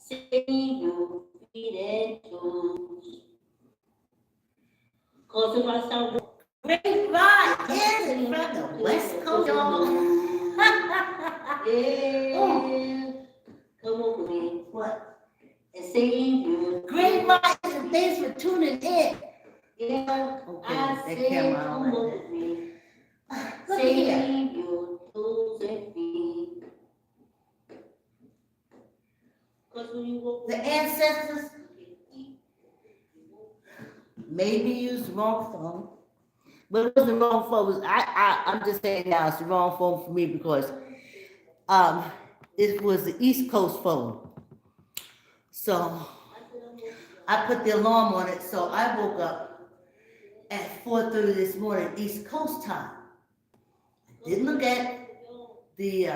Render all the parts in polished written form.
singing your feet and toes. Cause if I start Great Rod is from the West Coast, y'all. yeah, come on with me. What? And singing your Great Rod and thanks for tuning in. yeah, Okay, I that say camera come on on like with me. that. Look at here. Singing your toes and feet. Cause when you walk The ancestors maybe used the wrong phone. But it wasn't the wrong phone. It was, I'm just saying now it's the wrong phone for me because um, it was the East Coast phone. So I put the alarm on it, so I woke up at 4:30 this morning, East Coast time. I didn't look at the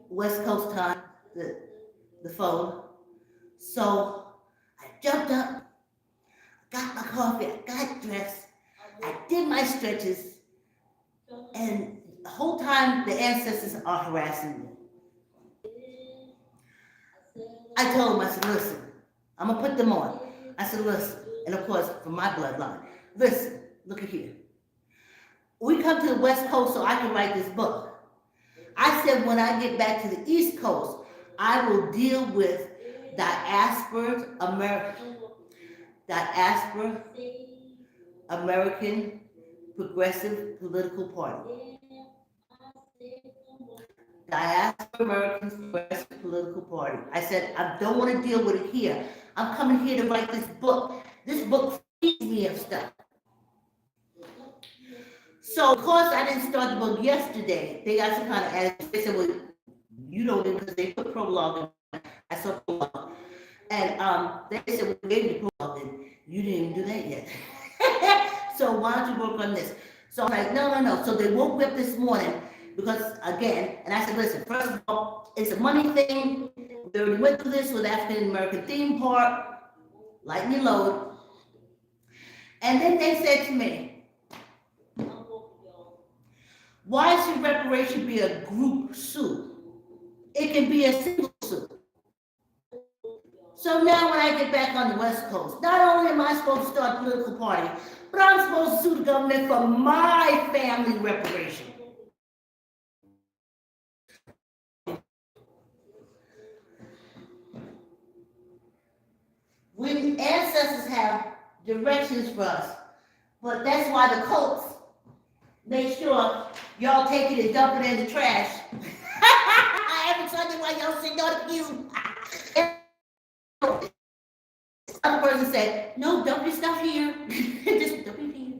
West Coast time, the phone. So I jumped up, got my coffee, I got dressed, I did my stretches, and the whole time the ancestors are harassing me. I told them, I said, listen, I'm gonna put them on. I said, listen, and of course, from my bloodline, listen, look at here. We come to the West Coast so I can write this book. I said, when I get back to the East Coast, I will deal with diaspora American Progressive Political Party. Diaspora American Progressive Political Party. I said, I don't want to deal with it here. I'm coming here to write this book. This book feeds me of stuff. So, of course, I didn't start the book yesterday. They got some kind of attitude. They said, well, you don't, because they put prologue in. I saw prologue. And they said, well, we gave you prologue, and you didn't even do that yet. So why don't you work on this? So I'm like, no. So they woke me up this morning because, again, and I said, listen, first of all, it's a money thing. We already went through this with African American theme park, lightning load. And then they said to me, why should reparation be a group suit? It can be a single suit. So now when I get back on the West Coast, not only am I supposed to start a political party, but I'm supposed to sue the government for my family reparation. We ancestors have directions for us, but that's why the cults make sure y'all take it and dump it in the trash. Every Sunday while y'all sitting on the pew. Other person said, no, dump your stuff here. Just dump it here.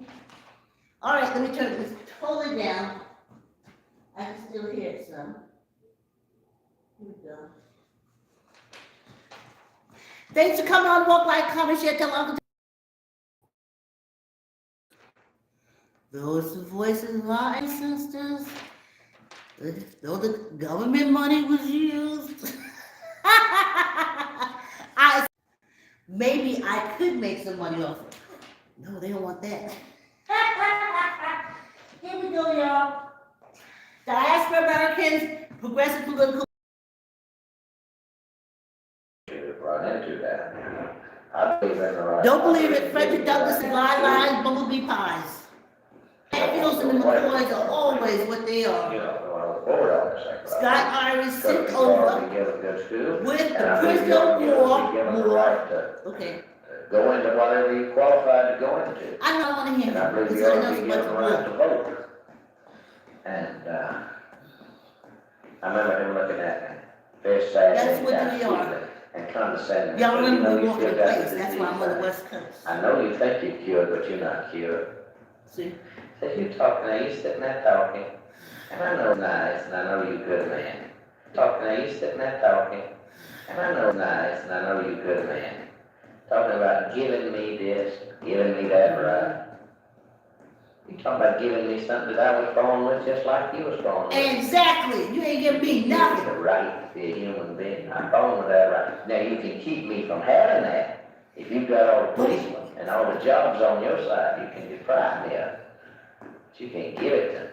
All right, let me turn this totally down. I can still hear it some. Here we go. Thanks for coming on Walk Like, comment, share, tell Uncle. Those voices of our ancestors, though the government money was used. Maybe I could make some money off it. No, they don't want that. Here we go, y'all. Diaspora Americans, Progressive Political. Run into that. I believe in the right. Don't believe it. Frederick Douglass and Lion, bumblebee pies. Fields and the McCoys are always what they are. You know, when I was bored on this thing. Scott Iris sent To over give a good school. with the And I believe prisoner of you'll be war. given the right to Okay. go into whatever you're qualified to go into. I don't want to hear And I him believe because you I ought know to so be much given the right to about vote. And, I remember him looking at me, very sad. That's and what kind we of are. sweetly And condescending. Y'all But you remember know we you walking the still got place. the That's why I'm on the disease. West Coast. I know you think you're cured, but you're not cured. See? So you talking now, you sitting there talking, and I know nice, and I know you good man. Talking now, you sitting there talking, and I know nice, and I know you good man. Talking about giving me this, giving me that right. You talking about giving me something that I was born with, just like you was born with. Exactly. You ain't giving me nothing. The right to be a human being. I'm born with that right. Now you can keep me from having that. If you've got all the policemen and all the jobs on your side, you can deprive me of it. But you can't give it to me.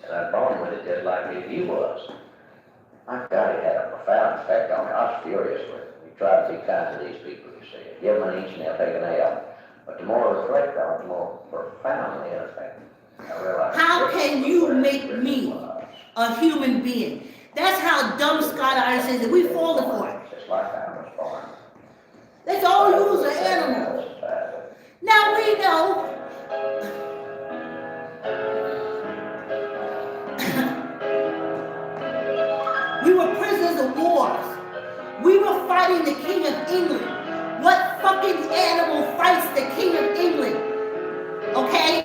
And I'm born with it just like if you was. My God, it had a profound effect on me. I was furious with it. We tried to be kind to these people, you see. Give them an inch and they'll take an L. But the more I reflect on it, the more profoundly it affected me. I realized. How can you where make it really me was. a human being? That's how dumb Scott Iron says that we falling for it. Just like I was born. Let's all use an animal. Now we know we were prisoners of wars. We were fighting the King of England. What fucking animal fights the King of England? Okay?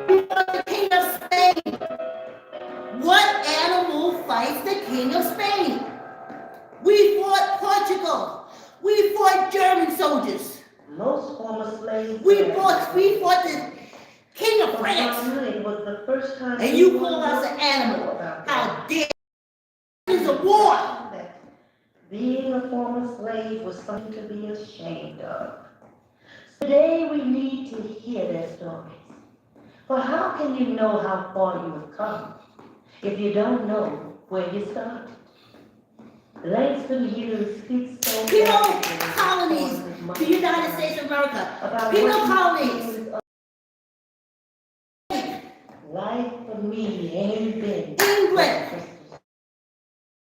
We fought the King of Spain. What animal fights the King of Spain? We fought Portugal. We fought German soldiers. Most former slaves. We fought the King of France. It was the first time. And you call us an animal. How dare you? This is a war. That being a former slave was something to be ashamed of. Today we need to hear their stories. For how can you know how far you have come if you don't know where you started? Langston Hughes speaks so Penal eloquently colonies, on his the United States of America. about Penal what he colonies. feels life for me ain't been. England.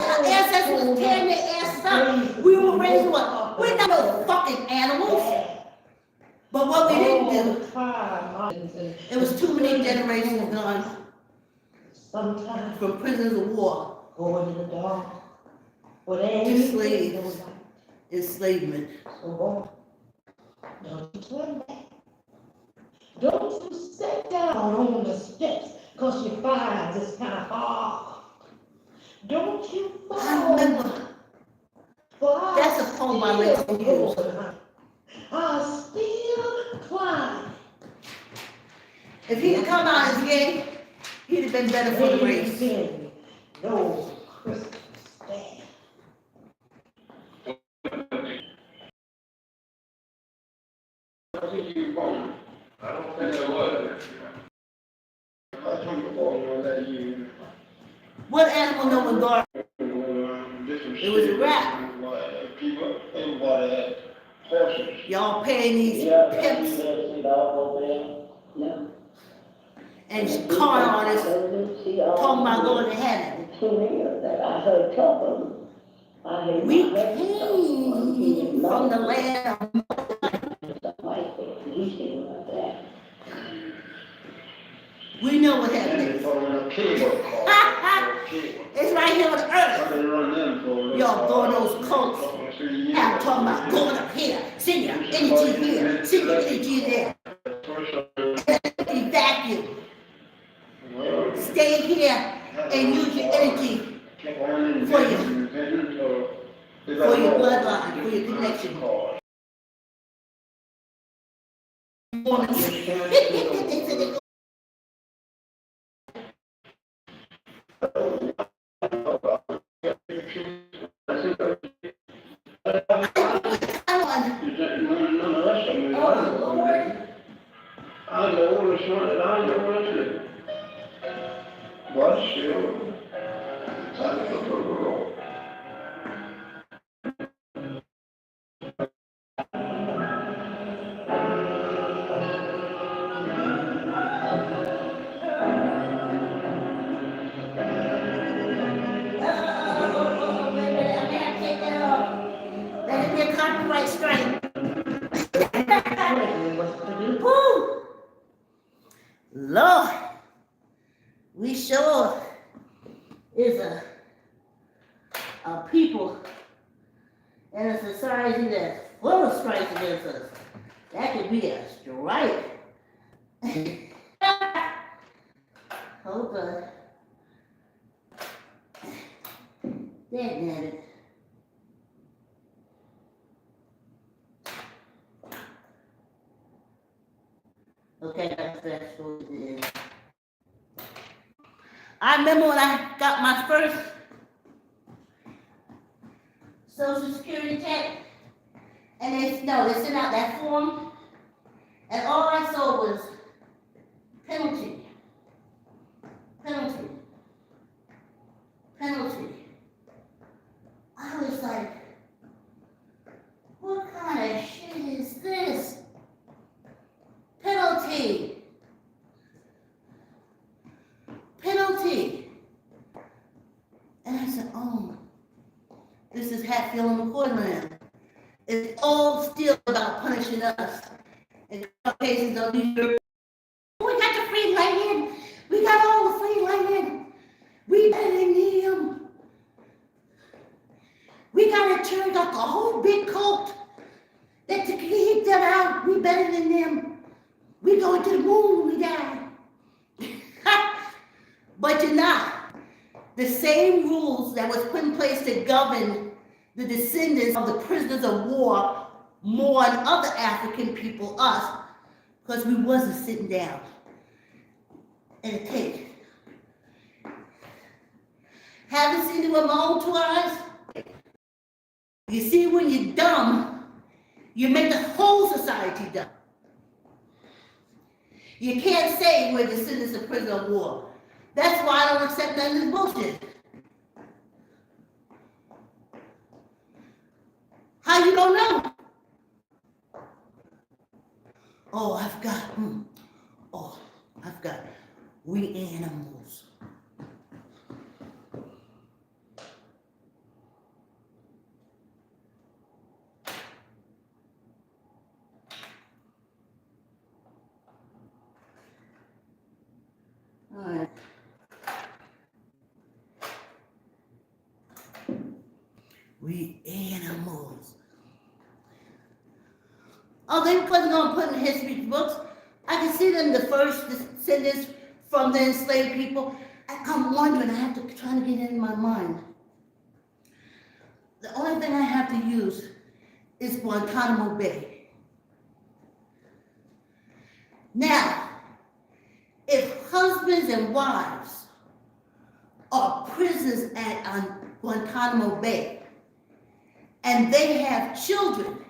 Our ancestors was tearing their asses up. We were raised what? We're not no fucking animals. But what we didn't do, it was too many generations gone Sometimes from prisoners of war, go into the dark. But ain't to anything slaves, no light. enslavement. So don't you turn back. Don't you sit down on the steps because you find it's kind of hard. Don't you I fall. remember, For that's a poem by Langston Hughes. I still climb. If he had come out as gay, he'd have been better for the race. Ain't been no Christmas day. I don't think it was. I think it was that year. What animal know when God? It was a rat. People, everybody had horses. Y'all paying these pimps No. and con artists talking about going to heaven. I heard talk of them. I heard We my husband talk of them. He came was from the lovely. land of Something like that. He said like that. we know what And they happened. told them a cable car. Cable. It's right here on the earth. I've been running them for a little Y'all while. throwing those cults. Couple of 3 years. I'm talking about going up here, send your energy here, send your energy there. Energy vacuum. Well, Stay here and use your energy kept on in For you. inventing, so they for got your more bloodline, for your connection. cars. I'm the oldest one that I know what to do. But still, time to go to the road. Let it be a copyright strike. Slavery was produced. Woo! Lord, we sure is a people and a society that's full of strikes against us. That could be a strike. Hold on. Damn it. Okay, that's what it is. I remember when I got my first Social Security check, and they sent out that form, and all I saw was penalty, penalty, penalty, This is Hatfield and McCoy land. It's all still about punishing us. And Caucasians of New York, we got the free land. We got all the free land. We better than them. We got a whole big cult that to keep them out. We better than them. We going to the moon when we die. But you're not. The same rules that was put in place to govern the descendants of the prisoners of war more than other African people, us, because we wasn't sitting down at a table. Haven't seen it with my own two eyes. You see, when you're dumb, you make the whole society dumb. You can't say we're descendants of prisoners of war. That's why I don't accept none of this bullshit. How you don't know? Oh, I've got, we animals. All right. We animals. Oh, they wasn't gonna put in history books. I can see them, the first descendants from the enslaved people. I'm wondering, I have to try to get it in my mind. The only thing I have to use is Guantanamo Bay. Now, if husbands and wives are prisoners at Guantanamo Bay, and they have children,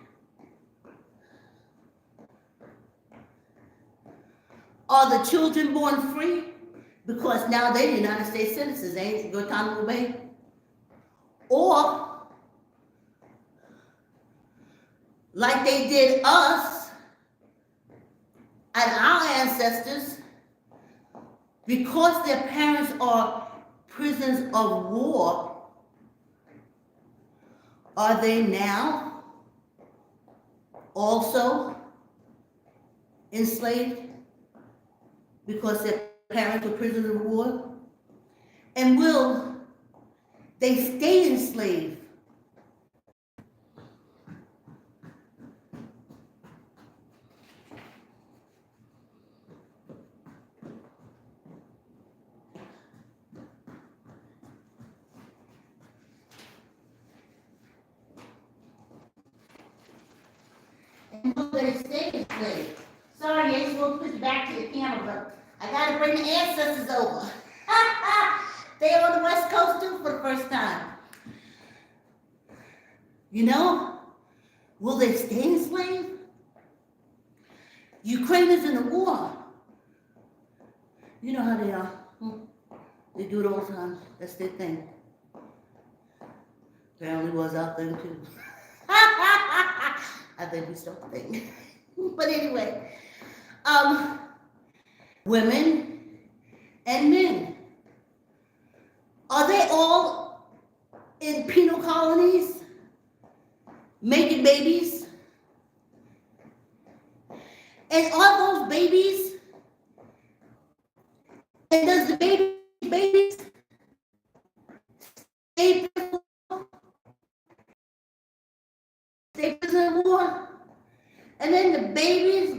are the children born free? Because now they're United States citizens, ain't Guantanamo Bay? Or, like they did us and our ancestors, because their parents are prisoners of war, are they now also enslaved because their parents were prisoners of war? And will they stay enslaved? And will they stay enslaved? Sorry, I just want to put it back to the camera, but I gotta bring the ancestors over. They on the West Coast too for the first time. You know, will they stay enslaved? Ukraine is in a war. You know how they are. They do it all the time. That's their thing. Apparently was out there too. I think we still think. But anyway, women and men, are they all in penal colonies making babies? And are those babies, and does the babies stay prisoner of war? And then the babies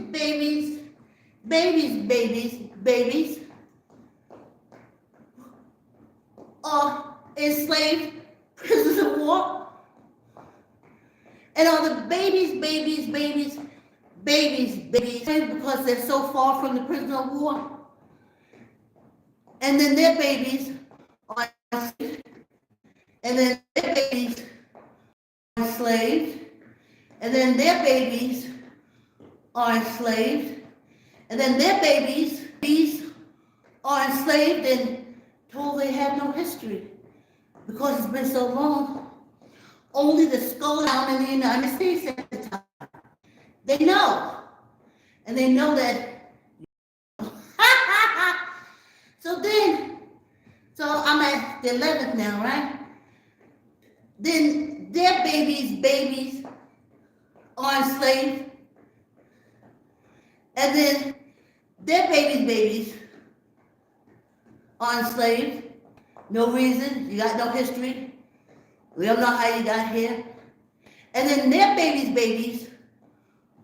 are enslaved prisoners of war? And are the babies because they're so far from the prisoner of war? And then their babies are enslaved. And then their babies are enslaved. And then their babies are enslaved. And then their babies are enslaved and told they have no history because it's been so long. Only the skull down in the United States at the time. They know. And they know that. So I'm at the 11th now, right? Then their babies are enslaved. And then their babies are enslaved. No reason, you got no history. We don't know how you got here. And then their babies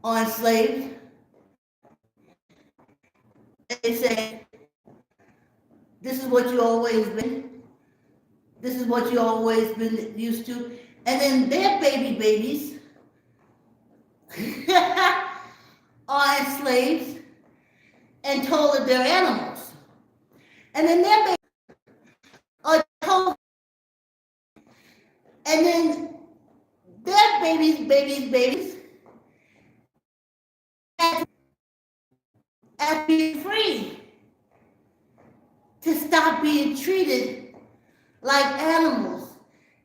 are enslaved. And they say, this is what you always been. This is what you always been used to. And then their babies are enslaved and told that they're animals. And then their babies are told, and then their babies have to be free to stop being treated like animals.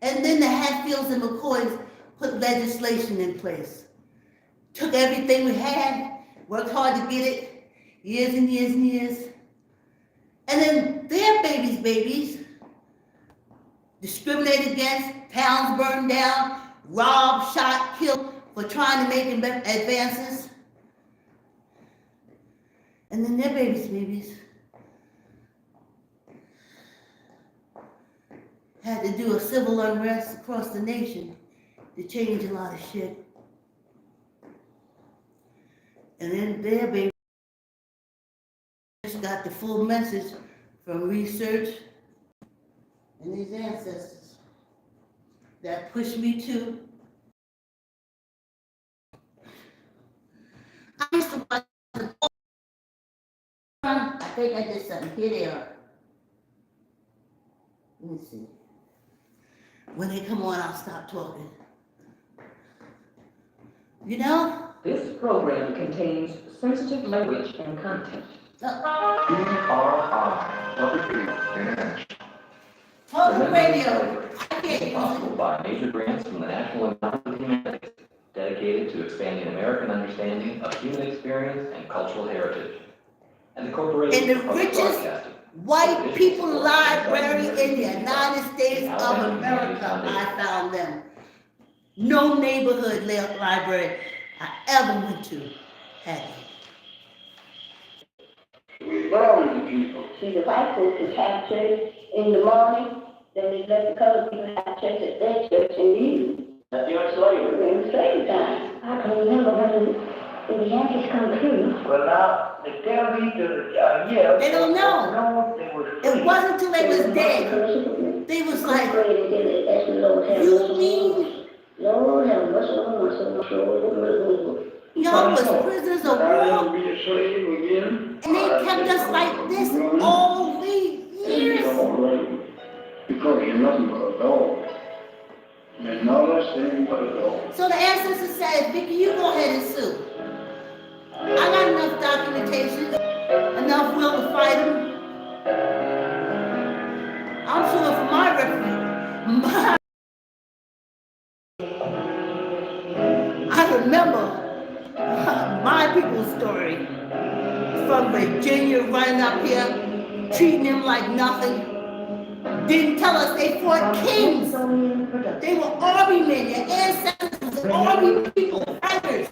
And then the Hatfields and McCoys put legislation in place. Took everything we had, worked hard to get it, years and years and years. And then their babies, discriminated against, towns burned down, robbed, shot, killed for trying to make advances. And then their babies had to do a civil unrest across the nation to change a lot of shit. And then their babies got the full message from research and these ancestors that pushed me to. I used to watch I think I did something. Here they are. Let me see. When they come on, I'll stop talking. You know? This program contains sensitive language and content. Public radio. I can't Made use possible it. by major grants from the National Endowment of the Humanities, dedicated to expanding American understanding of human experience and cultural heritage. And the Corporation And the for Public richest Broadcasting. White people library in the United States of America, I found them. No neighborhood library I ever went to had it. We belong to people. See, the white folks would have church in the morning, then they let the colored people have church at their church in the evening. That's your slavery. In slave time. I can remember when the Yankees come through. Well, now, they tell me to, They don't know. No, they were free. It wasn't until they was dead. They was like, you mean Lord have mercy. y'all was prisoners of I'll war be a slave again. and they kept us like this all these years? Because you're nothing but a dog. You're not less than but a dog. So the ancestors said, Vicky, you go ahead and sue. I got enough documentation, enough will to fight them. I'm suing for my refuge. I remember my people's story from Virginia running up here, treating them like nothing. Didn't tell us they fought kings. They were army men. Your ancestors were army people, fighters.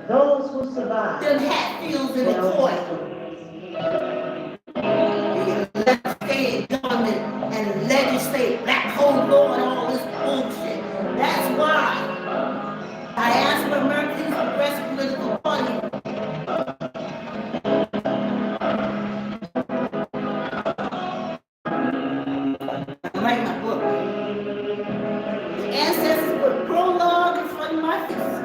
Those who survived. Them Hatfields in the court. Let's stay in government and legislate black home law and all this bullshit. That's why I asked for American Progressive Political Party. I'm writing my book. The ancestors put prologue in front of my face.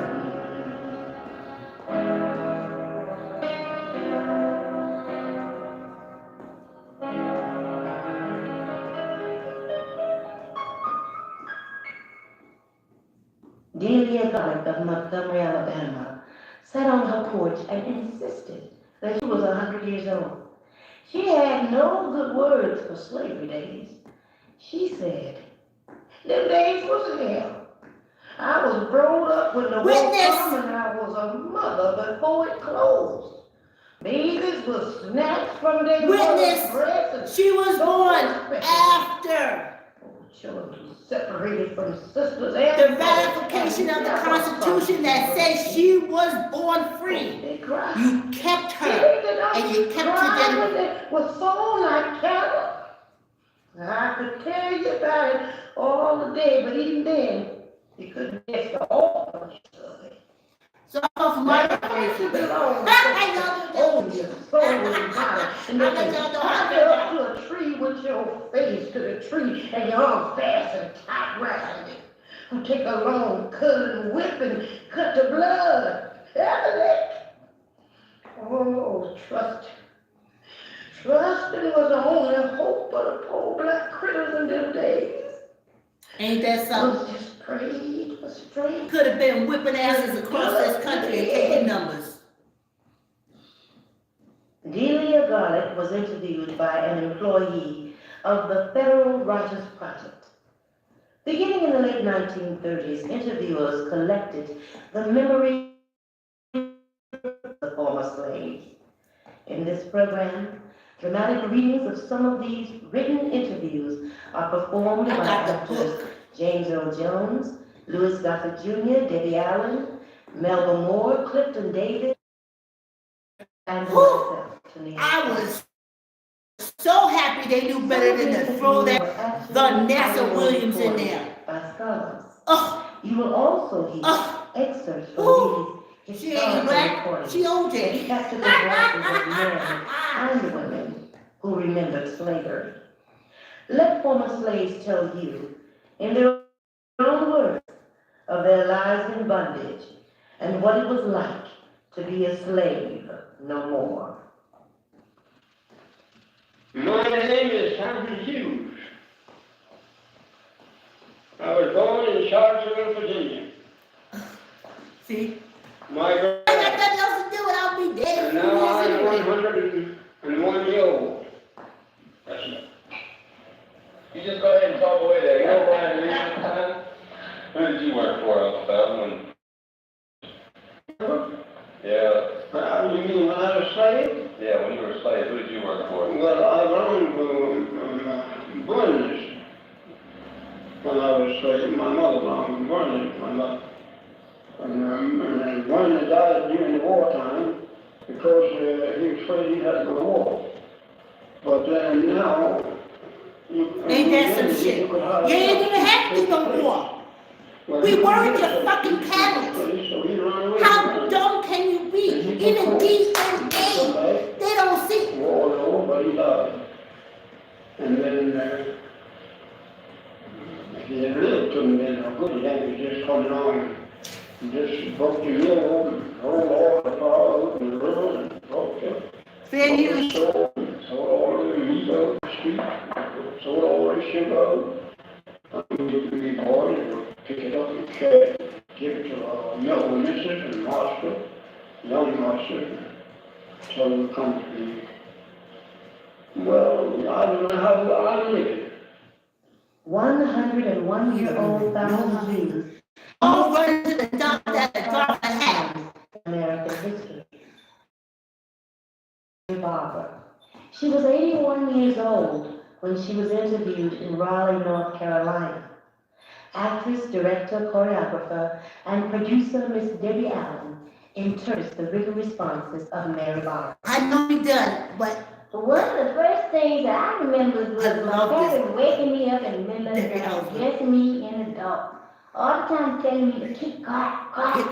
Delia Garlic of Montgomery, Alabama, sat on her porch and insisted that she was 100 years old. She had no good words for slavery days. She said, "Them days was hell. I was grown up when the war Witness. come and I was a mother before it closed. Babies was snatched from their Witness. mother's breasts and She was born after. children separated from sisters The and ratification of the Constitution that says she was born free. They cried. You kept her, and you kept Cry her. when they was so like cattle. I could tell you about it all the day, but even then, you couldn't guess the whole of it. So off my information. Oh, your soul and body. And they can tie you up to a tree with your face to the tree and your arms fast and tight around it. Who take a long cutting whip and cut the blood out of it. Oh, trust. Trusting was the only hope for the poor black critters in them days. Ain't that I something? was just prayed for strength. Could have been whipping asses across this country and taking numbers. Delia Garlick was interviewed by an employee of the Federal Writers Project. Beginning in the late 1930s, interviewers collected the memory of the former slaves. In this program, dramatic readings of some of these written interviews are performed by I got the actors book. James Earl Jones, Louis Gossett Jr., Debbie Allen, Melba Moore, Clifton David, and myself. I was so happy they knew better than to throw that the Nessa Williams in there. By scholars. Oh, You will also hear oh, excerpts Ooh. from these she ain't black, recordings. she OJ. Capture the voices of men and women who remembered slavery. Let former slaves tell you, in their own words, of their lives in bondage and what it was like to be a slave no more. My name is Samuel Hughes. I was born in Charlottesville, Virginia. See? My I got nothing else to do and I'll be dead. and now I'm 101 years old. That's it. You just go ahead and talk away there. You know Brian Reed time? Who did you work for, Alpha? Yeah. You mean when I was a slave? Yeah, when you were a slave, who did you work for? Well, I learned blindness when I was a slave. My mother learned blindness. My mother. And Vernon died during the wartime because he was afraid he had to go to war. But then now, Ain't that some shit? You ain't even have to go to war. We weren't your fucking cattle. So he ran away. How dumb can you be? Even DNA, they don't see. War, no, but he died. And then he had lived to me, and good Yankees just come along and just broke the mill and rolled all the car up in the river and broke it. Fair use. Sold all the meat out the street, sold all the sugar. We boys would pick it up and give it to Milton Missus and Master, young Master, so we come to me. Well, I don't know how I live. 101-year-old found Hughes All running to the dump that the drop I had. American history. Barbara. She was 81 years old when she was interviewed in Raleigh, North Carolina. Actress, director, choreographer, and producer Miss Debbie Allen interprets the written responses of Mary Barbara. I know you done, but One of the first things that I remember was I my love this. parents waking me up in the middle of the Debbie night, Allen. dressing me in the dark, all the time telling me to keep quiet, quiet.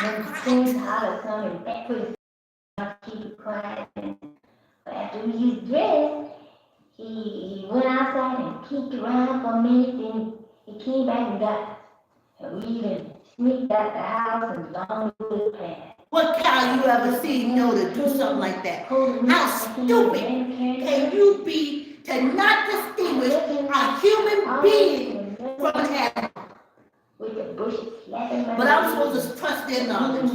When the twins holler coming back with his keep it quiet. And after he was dressed, he went outside and kicked around for a minute, then he came back and got a weed and sneaked out the house and gone to his pad. what cow you ever seen know to do something like that? How stupid can you be to not distinguish a human being from an animal? With the bushes slapping my But I'm supposed to trust their knowledge.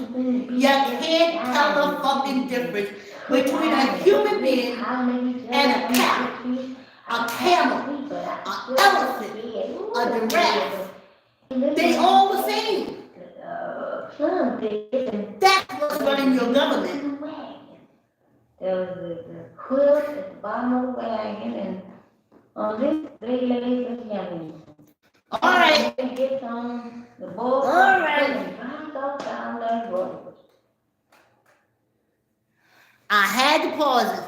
You can't tell the fucking difference between a human being and a cow, a camel, an elephant, a giraffe. They all the same. That's what's running your government. There was the quilt at the bottom of the wagon, and on this regulation again. All right, It gets on the board. All right. And I go down that road. I had to pause it.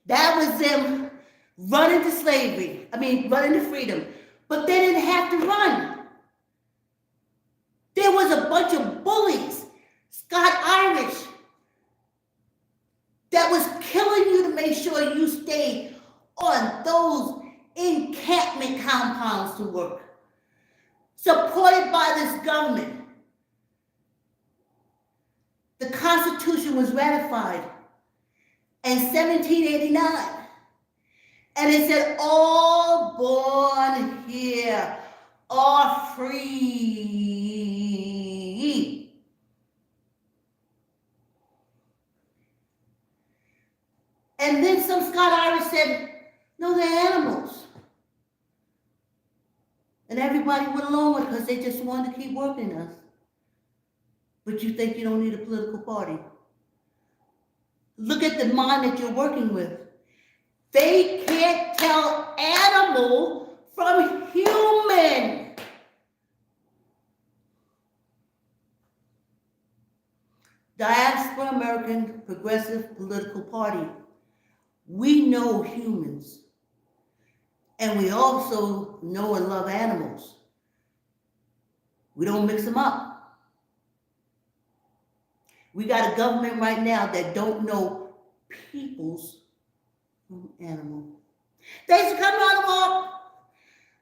That was them running to slavery. Running to freedom. But they didn't have to run. There was a bunch of bullies, Scott Irish, that was killing you to make sure you stayed on those encampment compounds to work, supported by this government. The Constitution was ratified in 1789, and it said all born here are free. And then some Scott Irish said, no, they're animals. And everybody went along with it because they just wanted to keep working us. But you think you don't need a political party. Look at the mind that you're working with. They can't tell animal from human. Diaspora American Progressive Political Party. We know humans. And we also know and love animals. We don't mix them up. We got a government right now that don't know peoples from animal. Thanks for coming on the walk.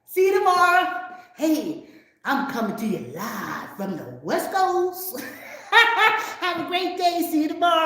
See you tomorrow. Hey, I'm coming to you live from the West Coast. Have a great day. See you tomorrow.